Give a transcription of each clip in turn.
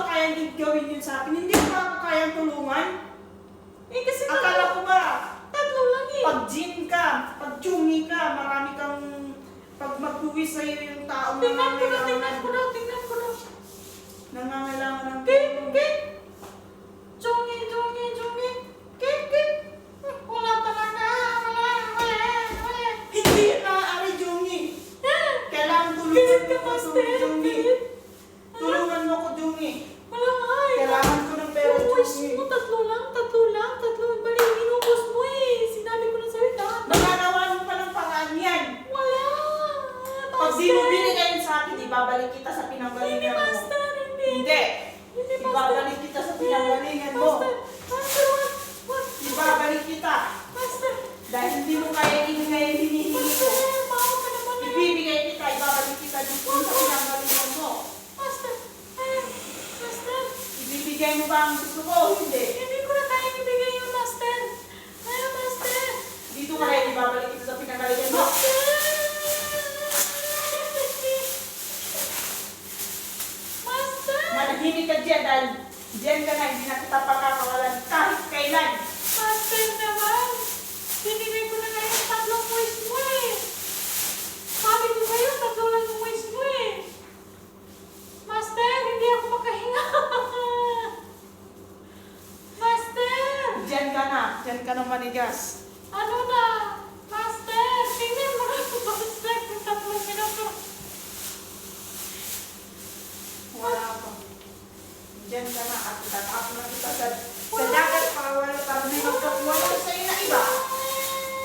ba kayang gawin yun sa akin? Hindi ba ako kayang tulungan? Eh kasi Akala ko ba, tatlo lang eh. pag gin ka, pag chungi ka, marami kang, pag magbuwis sa'yo yung taong Tingnan ko na. nangangailangan ng Kik. Jungi. Kik. Wala talaga. Wala. Hindi yun maaari, Jungi. Kailangan Pilit tulungan ka, mo ko, Master. Jungi. Pilit. Tulungan mo ko, Jungi. Wala nga eh. Kailangan ko ng pera, Yung wish Jungi. mo, tatlo lang. Bali, inubos mo eh. Sinabi ko na sa'yo lahat. Magagawa mo pa ng paraan yan. Wala. Pag di mo binigay yun sa akin, ibabalik kita sa Hindi, pinanggalingan mo. Master. Hindi, Master. Ibabalik kita sa pinanggalingan mo. Master, what? Ibabalik kita. Master. Dahil hindi mo kaya ibigay yung hinihingi ko. Master, maawa ka naman eh. Ibibigay kita, ibabalik kita dito sa pinanggalingan mo. Master. Ibibigay mo ba ang gusto ko? Hindi. Hindi ko na kaya ibigay yung Master. Master. Dito kaya ibabalik kita sa pinanggalingan mo. Master. Manahimik ka dyan dahil dyan ka na, hindi na kita pakakawalan kahit kailan. Master naman. Binigay ko na nga yung tatlong wish mo eh. Sabi ko sa'yo, tatlo lang yung wish mo eh. Master, hindi ako makahinga. Master. Dyan ka na manigas. Ano na? Master, tingnan mo na ako, Master, kung tatlong minuto. Wala pa. Dyan ka na at itatapon na kita sa dagat para may magkakuwala sa'yo na iba.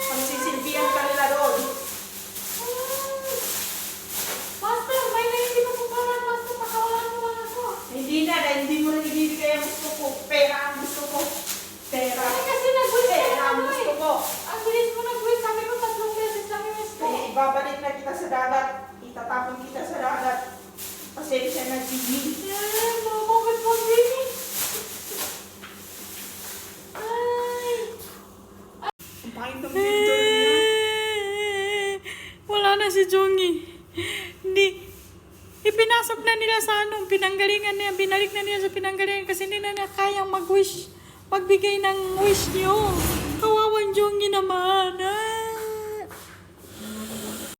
Pagsisilbihan ka nila doon. Master, may naisip ako parang Master, pakawalan mo lang ako. Hindi na, dahil hindi mo rin ibibigay ang gusto ko. Pera ang gusto ko. Pera. Ay, kasi nag-wish ka Pera na ang ano gusto eh. ko. Ang bilis mo nag-wish, sabi ko tatlong beses lang yung wish ko. Kaya ibabalik na kita sa dagat. Itatapon kita sa dagat. Pasensya na, Jimmy. Bakit mo, Jimmy? Ay. Ang pangit ng picture niya. Wala na si Jongi. Hindi. Ipinasok na nila sa pinanggalingan niya. Binalik na niya sa pinanggalingan kasi hindi na niya kayang mag-wish. Magbigay ng wish niyo. Kawawang Jongi naman.